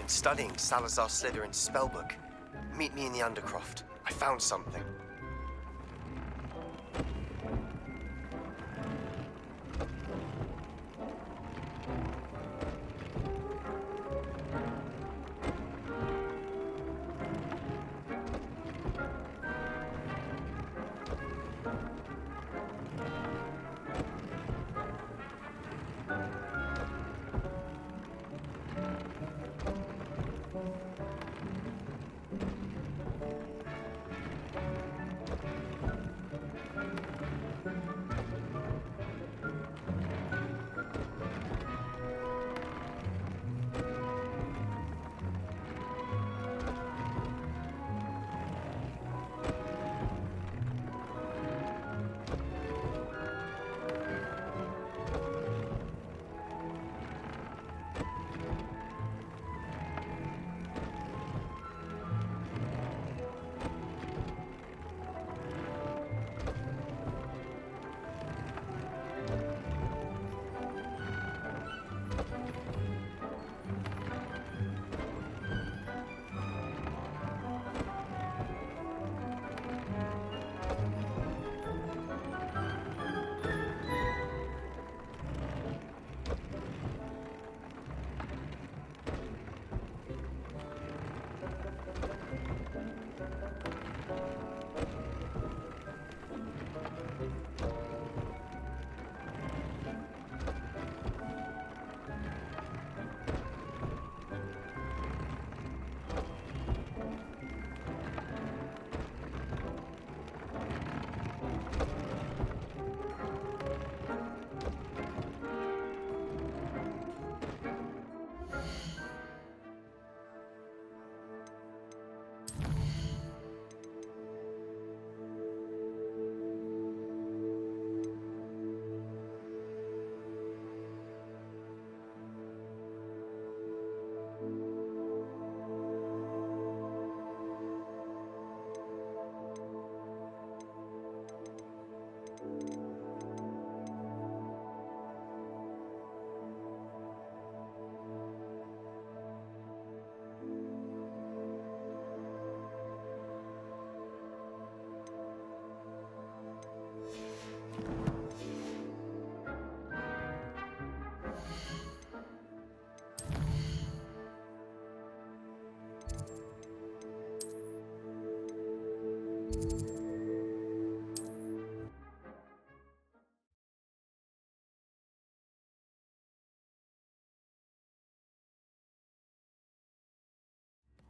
been studying Salazar Slytherin's spellbook. Meet me in the Undercroft. I found something.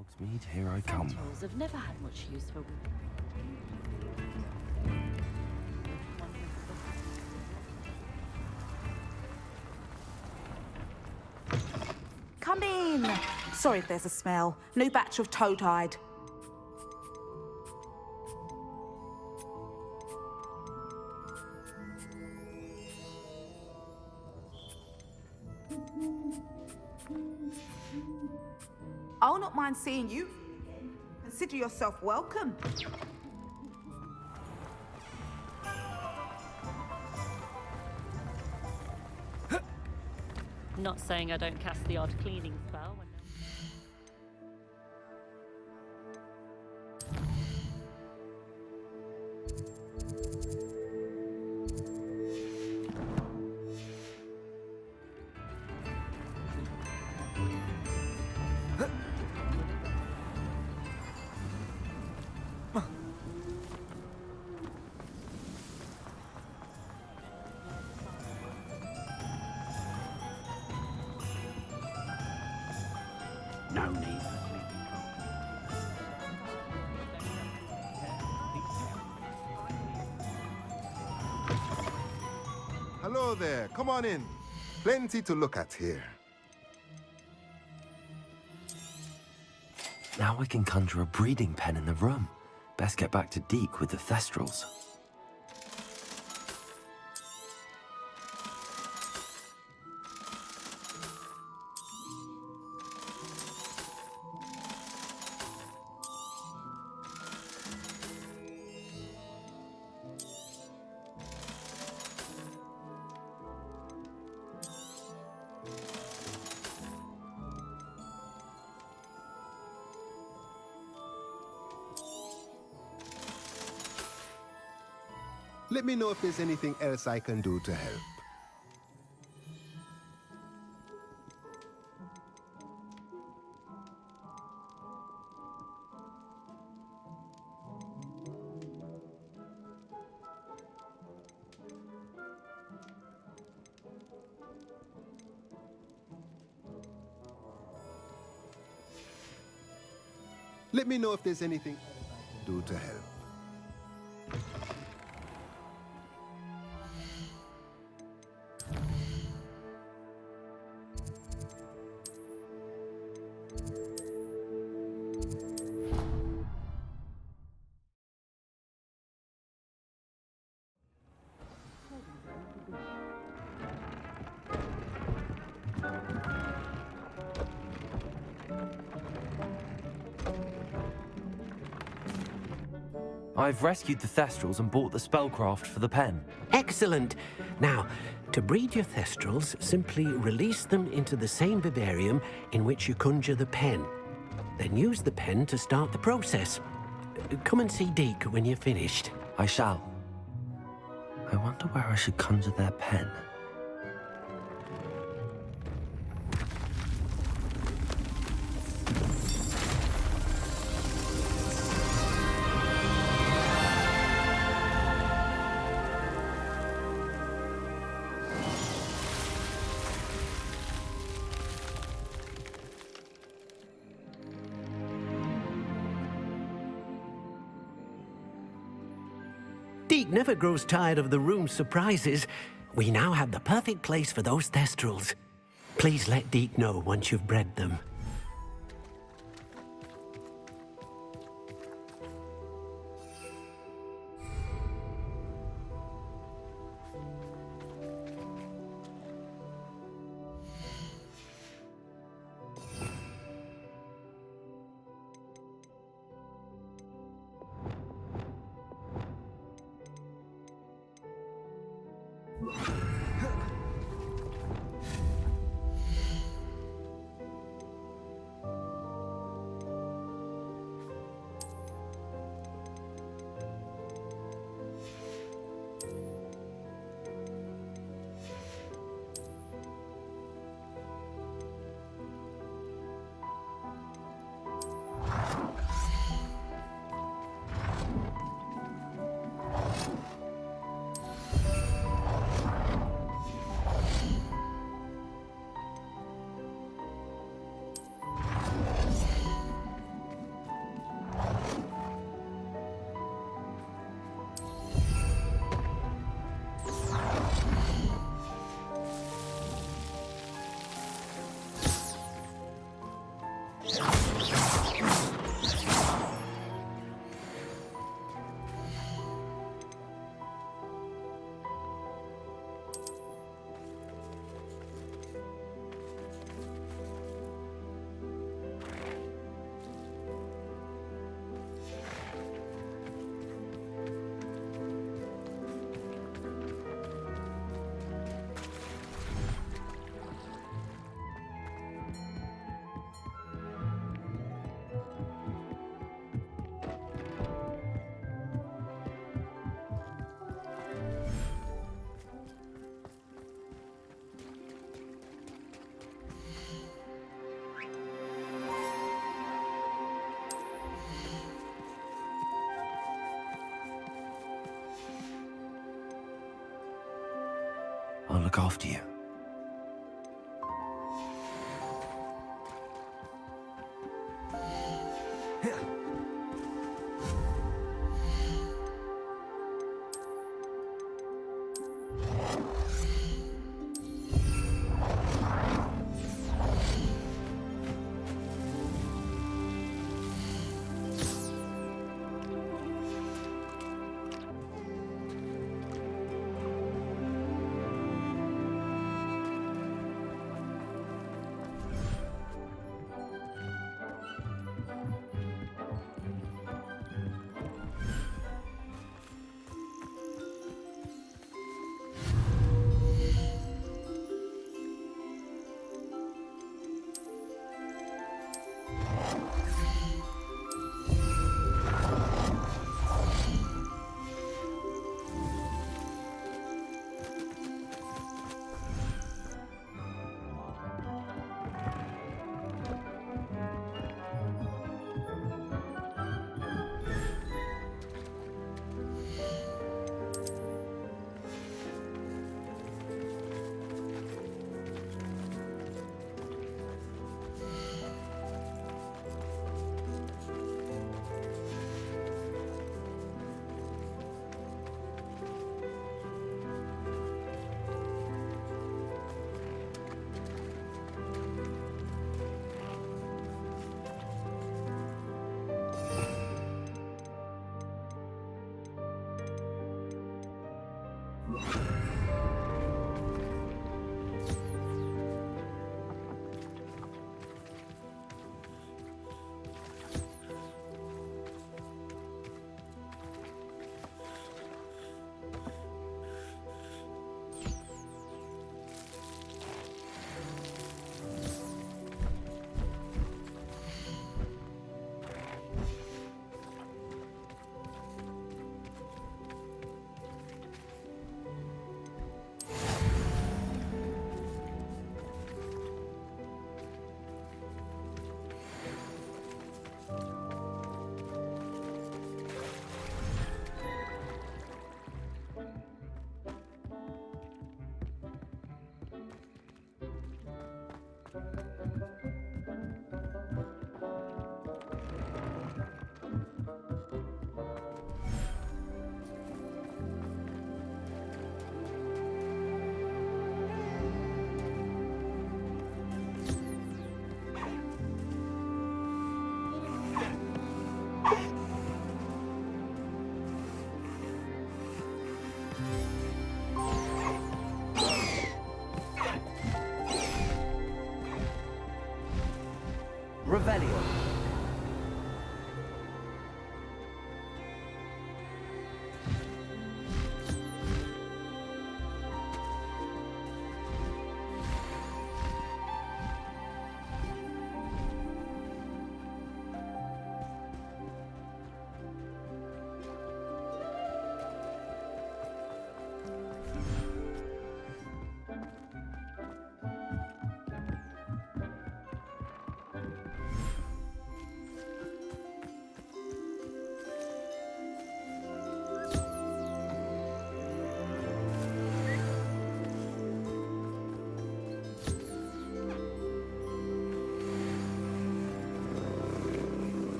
Hogsmeade, here I come. Tools have never had much use for. Come in. Sorry if there's a smell. New batch of toad-hide. I'll not mind seeing you. Consider yourself welcome. Not saying I don't cast the odd cleaning spell when No need for sleeping. Hello there, come on in. Plenty to look at here. Now I can conjure a breeding pen in the room. Best get back to Deek with the Thestrals. Let me know if there's anything else I can do to help. Let me know if there's anything else I can do to help. I've rescued the Thestrals and bought the spellcraft for the pen. Excellent. Now, to breed your Thestrals, simply release them into the same vivarium in which you conjure the pen. Then use the pen to start the process. Come and see Deke when you're finished. I shall. I wonder where I should conjure their pen. Deke never grows tired of the room's surprises. We now have the perfect place for those Thestrals. Please let Deke know once you've bred them. I'll look after you. Revelio.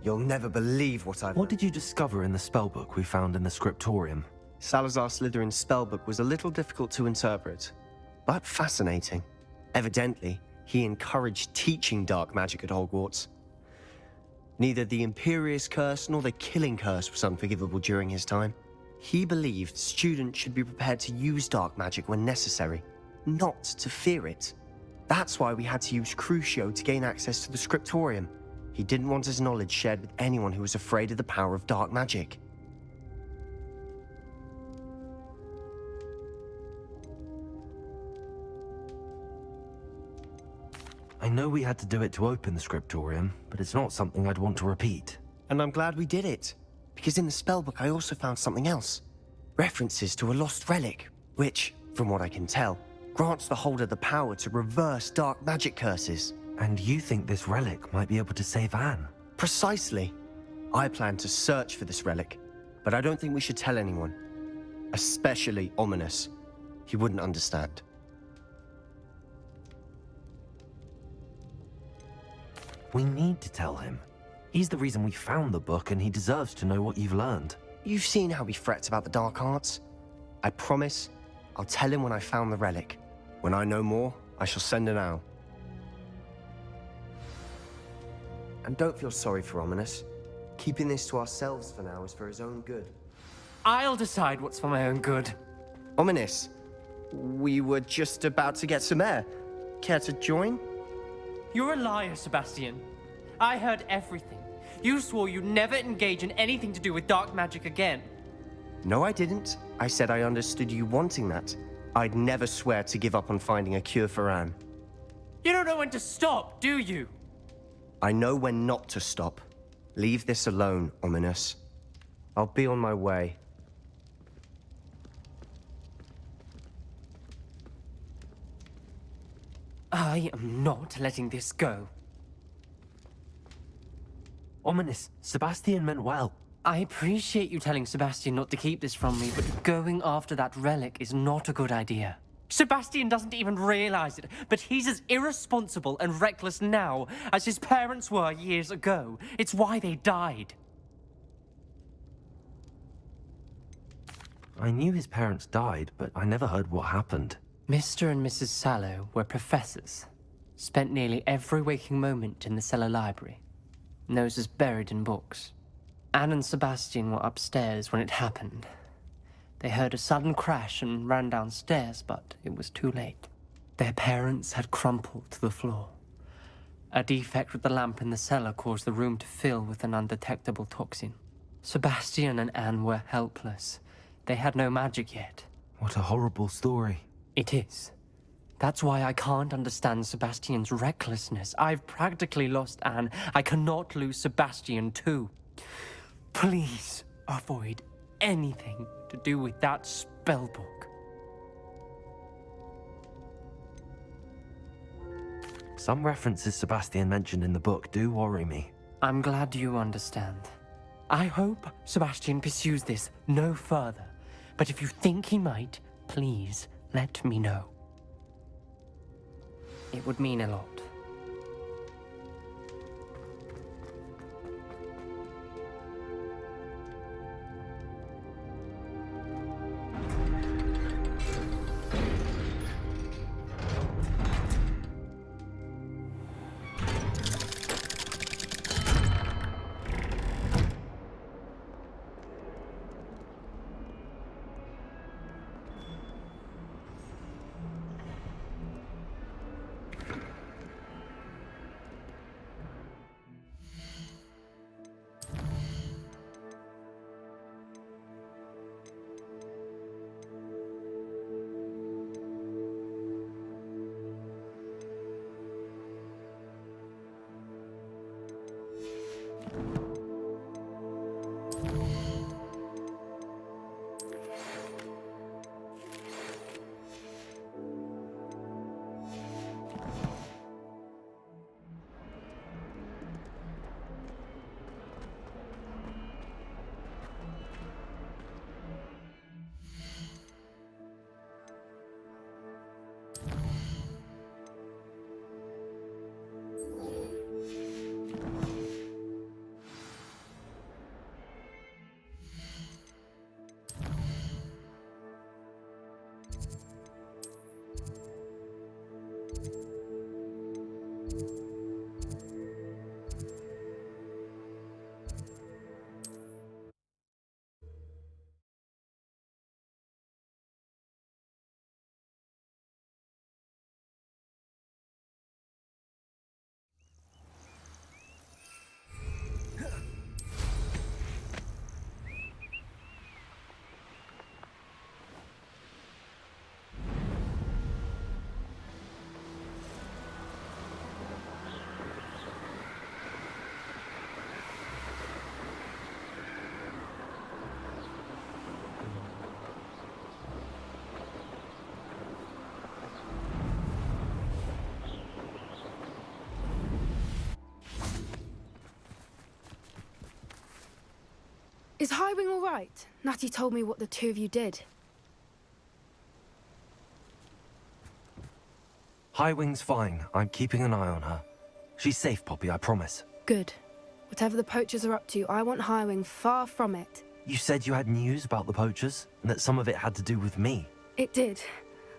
You'll never believe what I've... What did you discover in the spellbook we found in the scriptorium? Salazar Slytherin's spellbook was a little difficult to interpret, but fascinating. Evidently, he encouraged teaching dark magic at Hogwarts. Neither the Imperious Curse nor the Killing Curse was unforgivable during his time. He believed students should be prepared to use dark magic when necessary, not to fear it. That's why we had to use Crucio to gain access to the scriptorium. He didn't want his knowledge shared with anyone who was afraid of the power of dark magic. I know we had to do it to open the scriptorium, but it's not something I'd want to repeat. And I'm glad we did it, because in the spellbook I also found something else. References to a lost relic, which, from what I can tell, grants the holder the power to reverse dark magic curses. And you think this relic might be able to save Anne? Precisely. I plan to search for this relic, but I don't think we should tell anyone. Especially Ominous. He wouldn't understand. We need to tell him. He's the reason we found the book, and he deserves to know what you've learned. You've seen how he frets about the dark arts. I promise I'll tell him when I found the relic. When I know more, I shall send an owl. And don't feel sorry for Ominous. Keeping this to ourselves for now is for his own good. I'll decide what's for my own good. Ominous, we were just about to get some air. Care to join? You're a liar, Sebastian. I heard everything. You swore you'd never engage in anything to do with dark magic again. No, I didn't. I said I understood you wanting that. I'd never swear to give up on finding a cure for Anne. You don't know when to stop, do you? I know when not to stop. Leave this alone, Ominous. I'll be on my way. I am not letting this go. Ominous, Sebastian meant well. I appreciate you telling Sebastian not to keep this from me, but going after that relic is not a good idea. Sebastian doesn't even realize it, but he's as irresponsible and reckless now as his parents were years ago. It's why they died. I knew his parents died, but I never heard what happened. Mr. and Mrs. Sallow were professors. Spent nearly every waking moment in the cellar library. Noses buried in books. Anne and Sebastian were upstairs when it happened. They heard a sudden crash and ran downstairs, but it was too late. Their parents had crumpled to the floor. A defect with the lamp in the cellar caused the room to fill with an undetectable toxin. Sebastian and Anne were helpless. They had no magic yet. What a horrible story. It is. That's why I can't understand Sebastian's recklessness. I've practically lost Anne. I cannot lose Sebastian too. Please avoid anything to do with that spellbook. Some references Sebastian mentioned in the book do worry me. I'm glad you understand. I hope Sebastian pursues this no further. But if you think he might, please let me know. It would mean a lot. Is Highwing all right? Natty told me what the two of you did. Highwing's fine. I'm keeping an eye on her. She's safe, Poppy, I promise. Good. Whatever the poachers are up to, I want Highwing far from it. You said you had news about the poachers, and that some of it had to do with me. It did.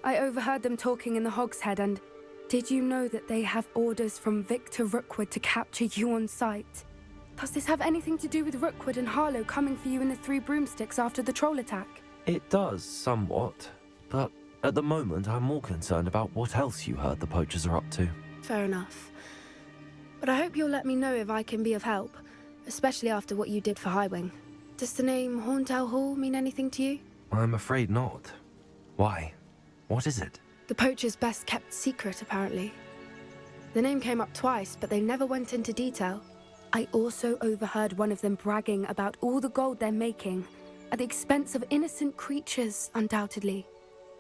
I overheard them talking in the Hogshead, and did you know that they have orders from Victor Rookwood to capture you on sight? Does this have anything to do with Rookwood and Harlow coming for you in the Three Broomsticks after the troll attack? It does, somewhat. But at the moment, I'm more concerned about what else you heard the poachers are up to. Fair enough. But I hope you'll let me know if I can be of help, especially after what you did for Highwing. Does the name Horntail Hall mean anything to you? I'm afraid not. Why? What is it? The poachers' best kept secret, apparently. The name came up twice, but they never went into detail. I also overheard one of them bragging about all the gold they're making, at the expense of innocent creatures, undoubtedly.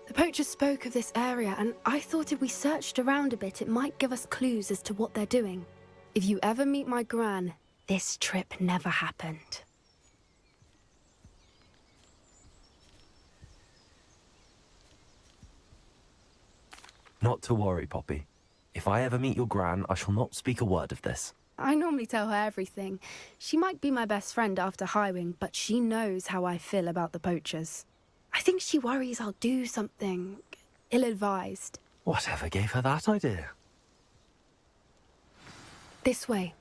The poachers spoke of this area, and I thought if we searched around a bit, it might give us clues as to what they're doing. If you ever meet my gran, this trip never happened. Not to worry, Poppy. If I ever meet your gran, I shall not speak a word of this. I normally tell her everything. She might be my best friend after Highwing, but she knows how I feel about the poachers. I think she worries I'll do something ill-advised. Whatever gave her that idea? This way.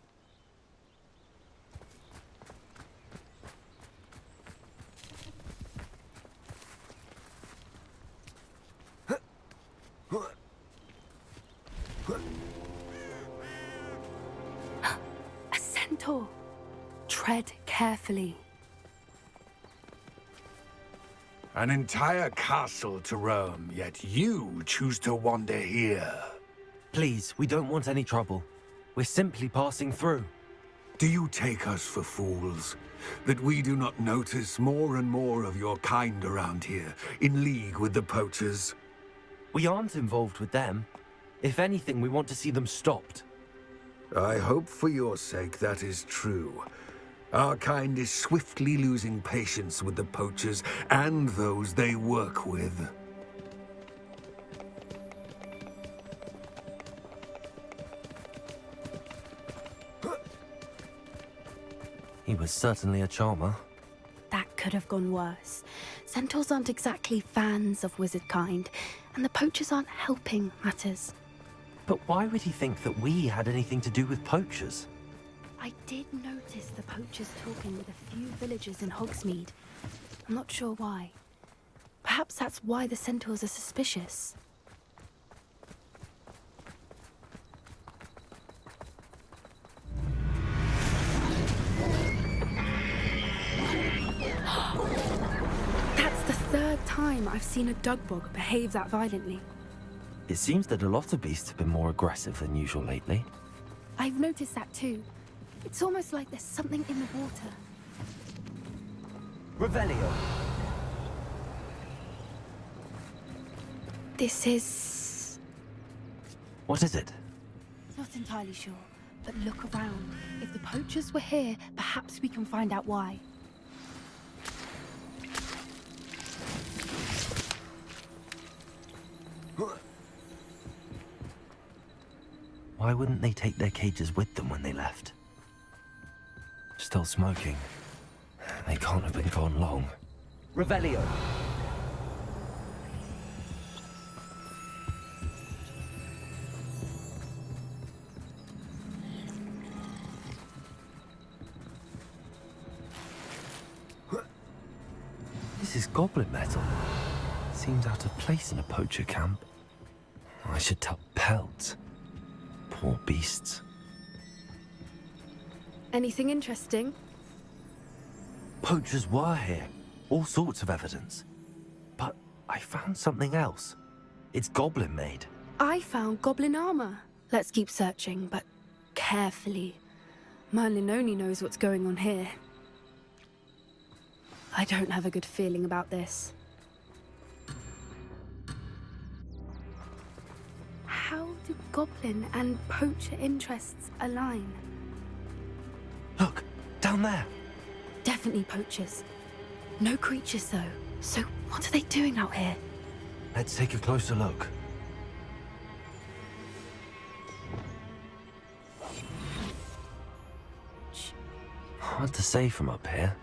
A centaur. Tread carefully. An entire castle to roam, yet you choose to wander here. Please, we don't want any trouble. We're simply passing through. Do you take us for fools? That we do not notice more and more of your kind around here, in league with the poachers? We aren't involved with them. If anything, we want to see them stopped. I hope for your sake that is true. Our kind is swiftly losing patience with the poachers and those they work with. He was certainly a charmer. That could have gone worse. Centaurs aren't exactly fans of wizard kind, and the poachers aren't helping matters. But why would he think that we had anything to do with poachers? I did notice the poachers talking with a few villagers in Hogsmeade. I'm not sure why. Perhaps that's why the centaurs are suspicious. That's the third time I've seen a dugbog behave that violently. It seems that a lot of beasts have been more aggressive than usual lately. I've noticed that too. It's almost like there's something in the water. Revelio. This is... What is it? Not entirely sure, but look around. If the poachers were here, perhaps we can find out why. Why wouldn't they take their cages with them when they left? Still smoking. They can't have been gone long. Revelio. This is goblin metal. Seems out of place in a poacher camp. I should tell Pelt. Poor beasts. Anything interesting? Poachers were here. All sorts of evidence. But I found something else. It's goblin made. I found goblin armor. Let's keep searching, but carefully. Merlin only knows what's going on here. I don't have a good feeling about this. How do goblin and poacher interests align? Look, down there. Definitely poachers. No creatures, though. So what are they doing out here? Let's take a closer look. Hard to say from up here.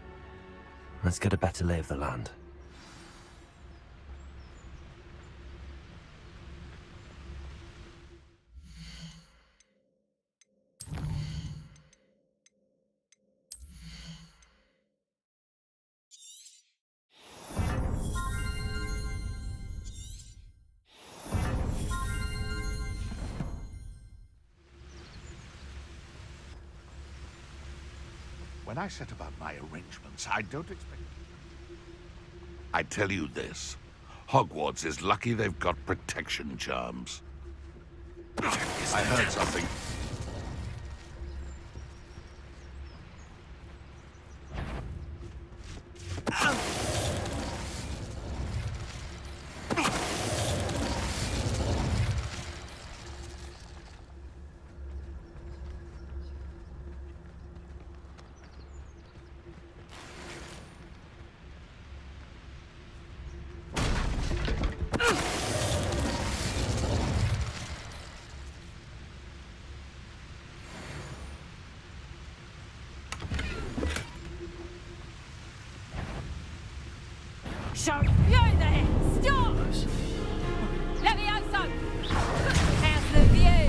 Let's get a better lay of the land. When I set about my arrangements, I don't expect... I tell you this. Hogwarts is lucky they've got protection charms. I heard something. Show you there! Stop! Levioso! How's the view?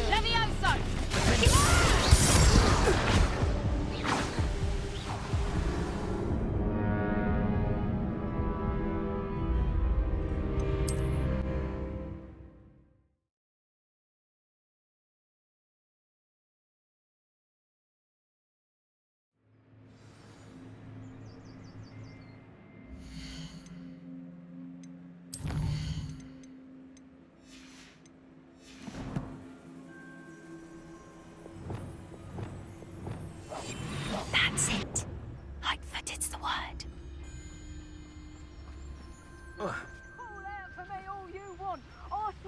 Levioso!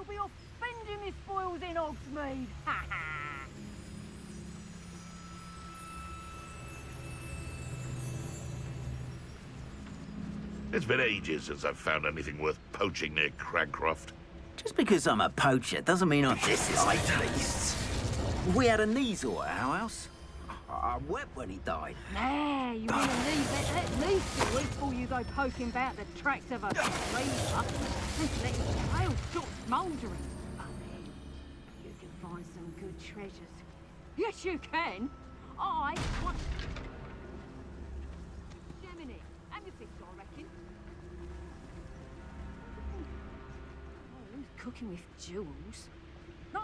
will be off spending his spoils in Hogsmeade. Ha ha! It's been ages since I've found anything worth poaching near Cragcroft. Just because I'm a poacher doesn't mean I dislike beasts. We had a Neasel at our house. I wept when he died. Nah, you want to leave it. Let me do it before you go poking about the tracks of a reaver. Just let your tail stop smouldering. Oh, man, you can find some good treasures. Yes, you can. I want... Gemini, amethyst, I reckon. Oh, who's cooking with jewels? No.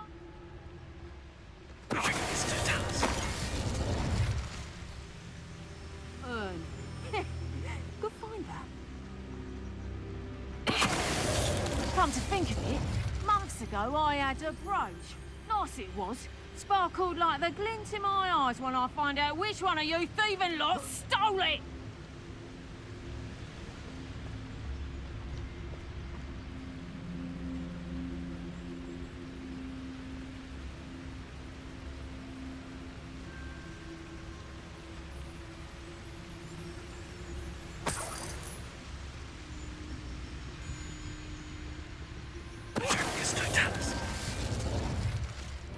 Good find that. Come to think of it, months ago I had a brooch. Nice it was. Sparkled like the glint in my eyes when I find out which one of you thieving lot stole it.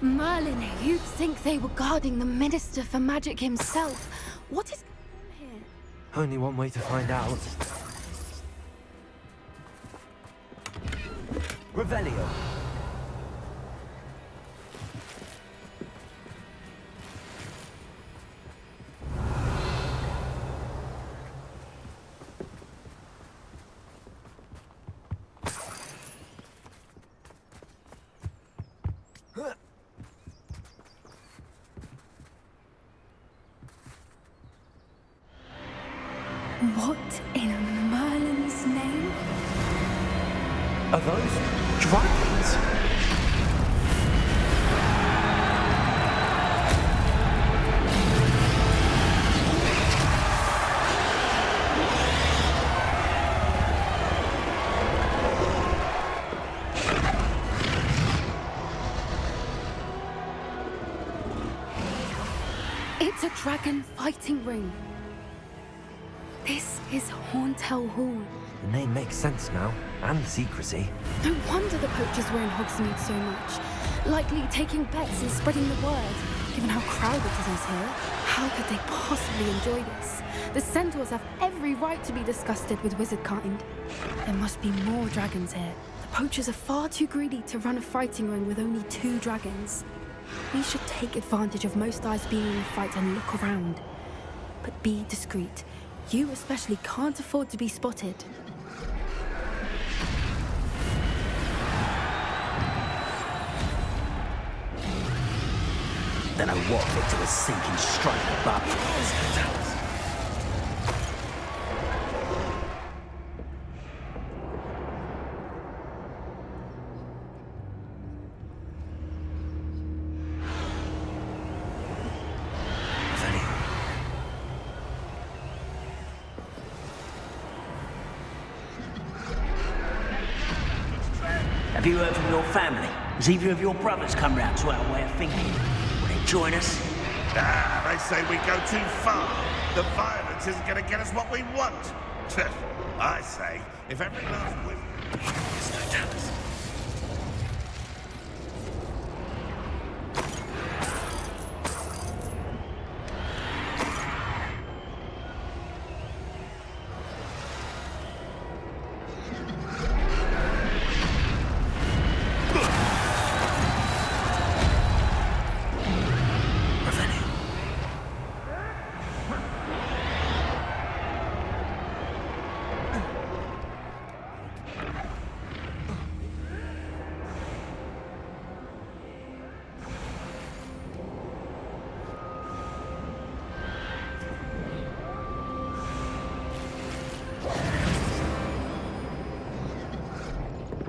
Merlin, you'd think they were guarding the Minister for Magic himself. What is here? Only one way to find out. Revelio. What in Merlin's name? Are those dragons? It's a dragon fighting ring. This is Hauntel Hall. The name makes sense now, and secrecy. No wonder the poachers were in Hogsmeade so much. Likely taking bets and spreading the word. Given how crowded it is here, how could they possibly enjoy this? The centaurs have every right to be disgusted with wizard kind. There must be more dragons here. The poachers are far too greedy to run a fighting ring with only 2 dragons. We should take advantage of most eyes being in the fight and look around. But be discreet. You especially can't afford to be spotted. Don't know what Victor was sinking straight above it. Have you heard from your family? Has either of your brothers come round to our way of thinking? Will they join us? Ah, they say we go too far. The violence isn't going to get us what we want. I say, if every last wizard...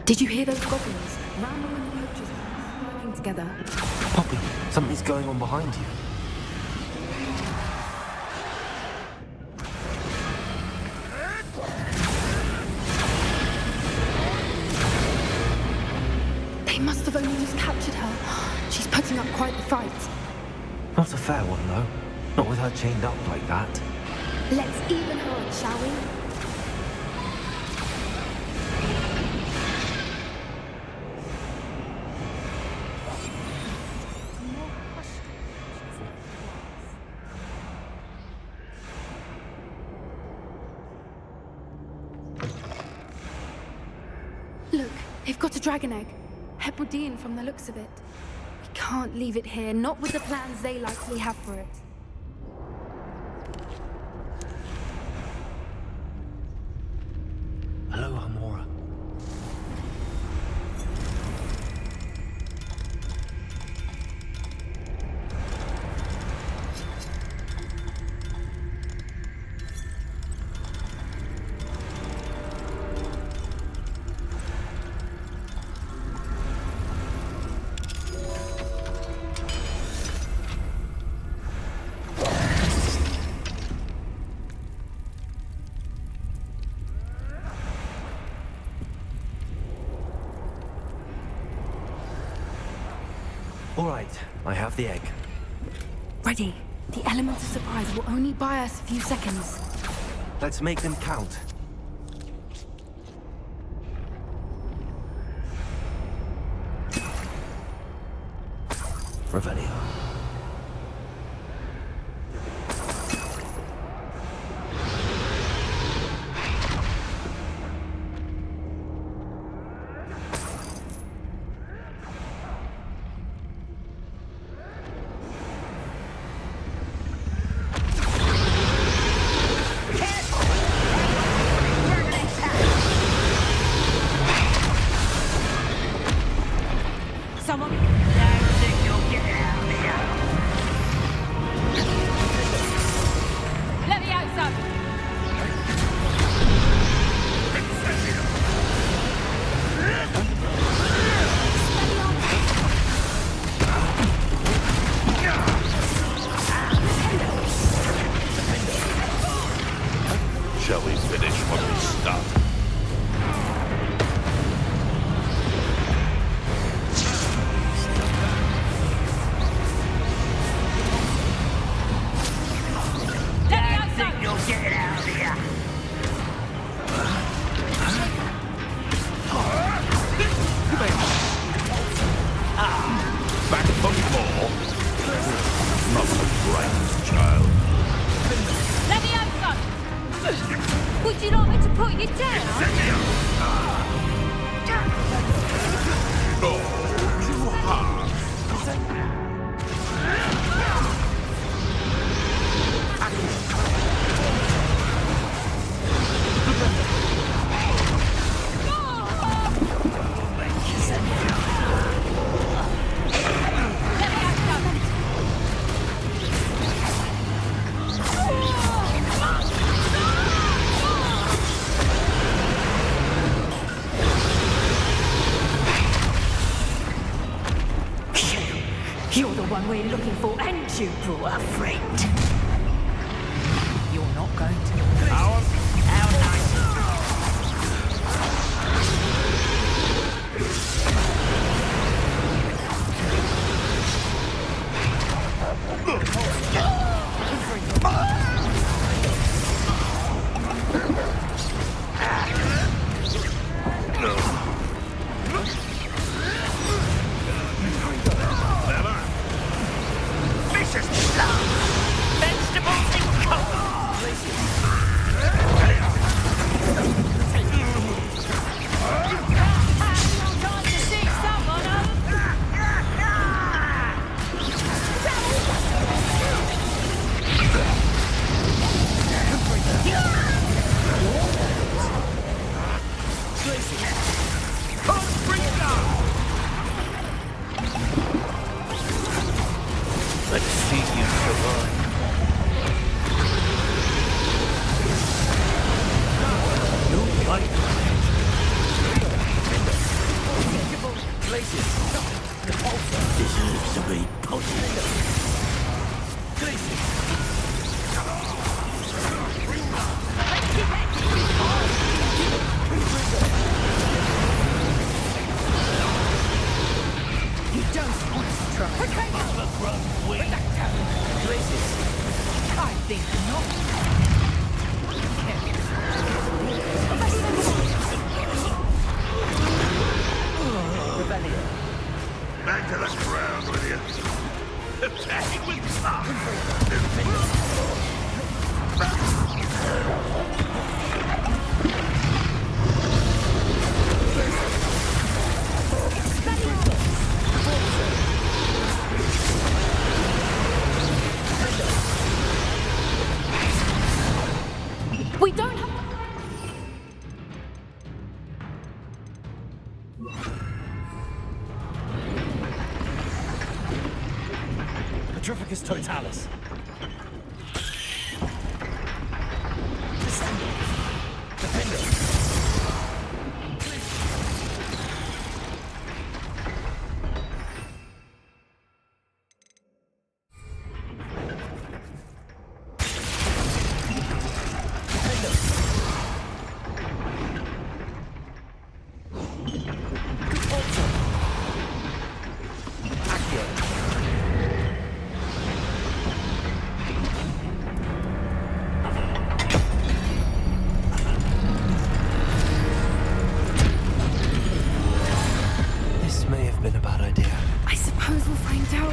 Did you hear those goblins? Randall and the poachers are working together. Poppy, something's going on behind you. must have only just captured her. She's putting up quite the fight. Not a fair one, though. Not with her chained up like that. Let's even her on, shall we? Look, they've got a dragon egg. Hebridean from the looks of it. We can't leave it here, not with the plans they likely have for it. Hello, Hamora. All right, I have the egg. Ready. The element of surprise will only buy us a few seconds. Let's make them count. Revelio. Shall we finish what we started? Back for more? Not the brightest child. Would you like me to put you down? Oh, too hard. You're the one we're looking for, and you brought a friend. You're not going to. How nice. Let's see you survive. You like deserves to be potent. I think not. Back to the ground with you. Attacking with We don't have... Petrificus totalis. This may have been a bad idea. I suppose we'll find out.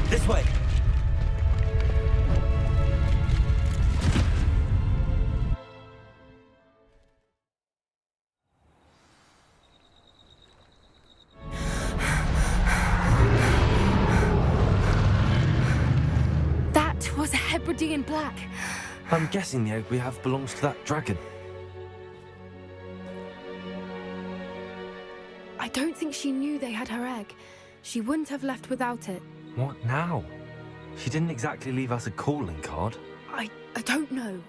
This way. That was a Hebridean black. I'm guessing the egg we have belongs to that dragon. I don't think she knew they had her egg. She wouldn't have left without it. What now? She didn't exactly leave us a calling card. I don't know.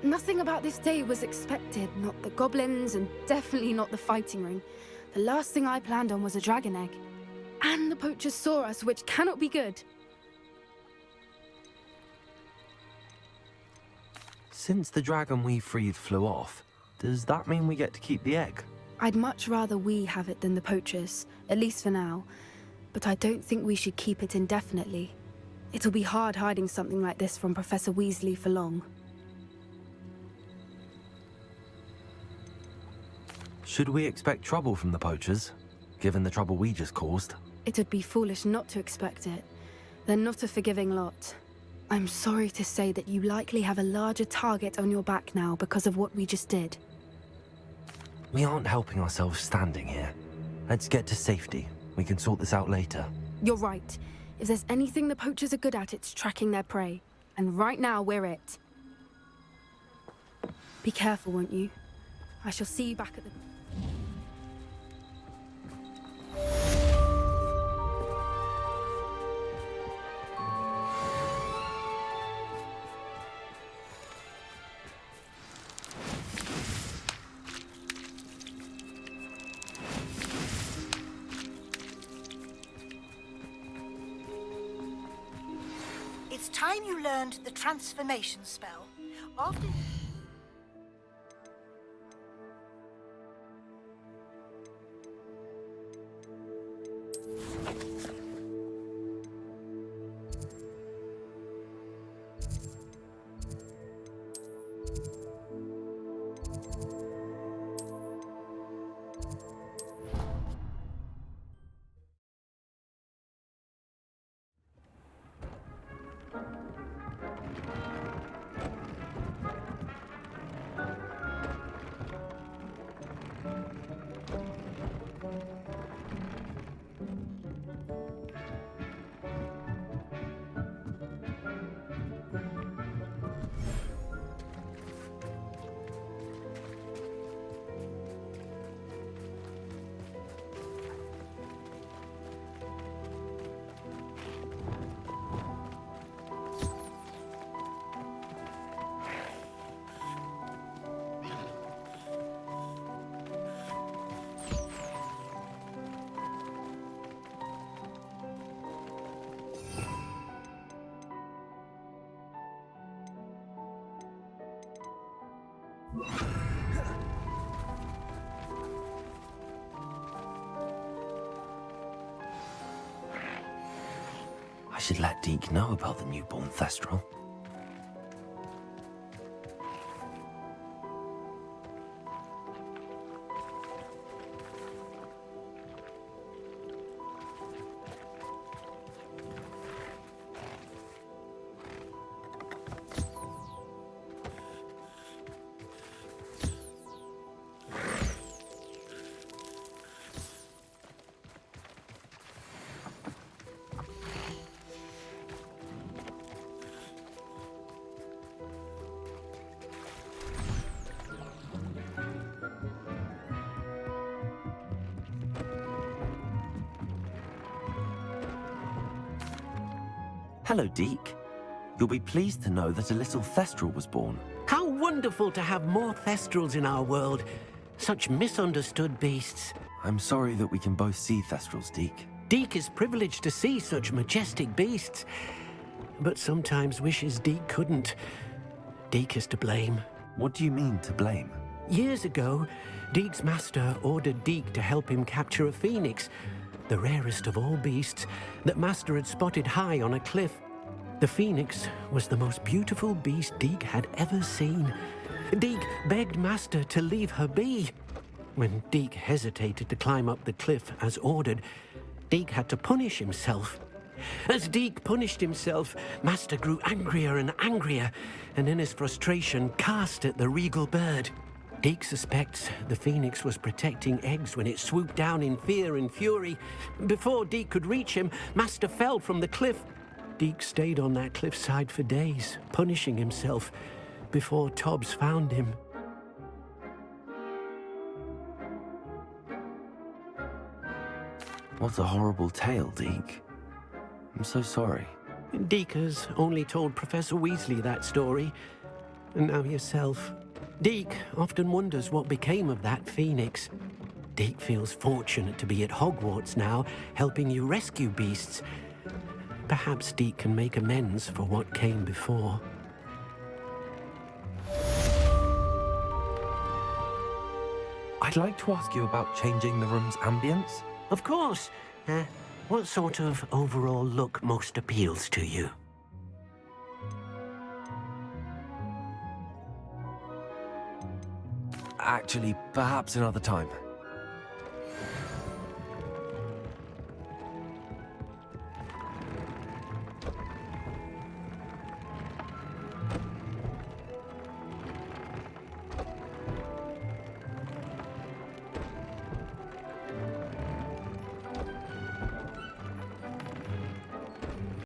Nothing about this day was expected. Not the goblins, and definitely not the fighting ring. The last thing I planned on was a dragon egg. And the poachers saw us, which cannot be good. Since the dragon we freed flew off, does that mean we get to keep the egg? I'd much rather we have it than the poachers, at least for now. But I don't think we should keep it indefinitely. It'll be hard hiding something like this from Professor Weasley for long. Should we expect trouble from the poachers, given the trouble we just caused? It'd be foolish not to expect it. They're not a forgiving lot. I'm sorry to say that you likely have a larger target on your back now because of what we just did. We aren't helping ourselves standing here. Let's get to safety. We can sort this out later. You're right. If there's anything the poachers are good at, it's tracking their prey. And right now, we're it. Be careful, won't you? I shall see you back at the... It's time you learned the transformation spell. After... I should let Deke know about the newborn Thestral. Hello, Deke. You'll be pleased to know that a little Thestral was born. How wonderful to have more Thestrals in our world. Such misunderstood beasts. I'm sorry that we can both see Thestrals, Deke. Deke is privileged to see such majestic beasts, but sometimes wishes Deke couldn't. Deke is to blame. What do you mean, to blame? Years ago, Deke's master ordered Deke to help him capture a phoenix, the rarest of all beasts, that Master had spotted high on a cliff. The phoenix was the most beautiful beast Deke had ever seen. Deke begged Master to leave her be. When Deke hesitated to climb up the cliff as ordered, Deke had to punish himself. As Deke punished himself, Master grew angrier and angrier, and in his frustration cast at the regal bird. Deke suspects the phoenix was protecting eggs when it swooped down in fear and fury. Before Deke could reach him, Master fell from the cliff. Deke stayed on that cliffside for days, punishing himself, before Tobbs found him. What a horrible tale, Deke. I'm so sorry. Deke has only told Professor Weasley that story, and now yourself. Deke often wonders what became of that phoenix. Deke feels fortunate to be at Hogwarts now, helping you rescue beasts. Perhaps Deke can make amends for what came before. I'd like to ask you about changing the room's ambience. Of course. What sort of overall look most appeals to you? Actually, perhaps another time.